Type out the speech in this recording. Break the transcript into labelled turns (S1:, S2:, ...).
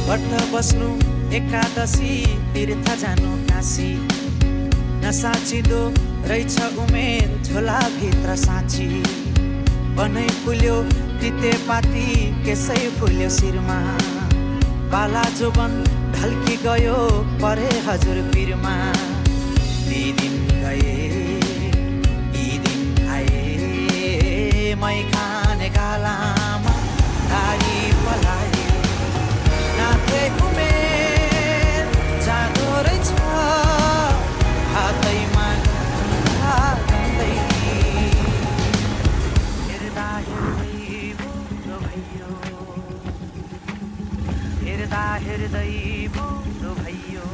S1: व्रत बस्नु एकादशी तीर्थ जानु काशी नसाचिदो रहेछ उमेर झोलाभित्र साँची बनै फुल्यो तितेपाती केसै फुल्यो शिरमा बाला जोबन ढल्की गयो परे हजुर पिरमा ती दिन गए यी दिन आए मै खाने गालामा गाडी पलाए नाथे उमेर जाँदो रहेछ हातैमा गन्दै हेर्दा हेर्दै बुढो भयो हेर्दा हेर्दै बुढो भयो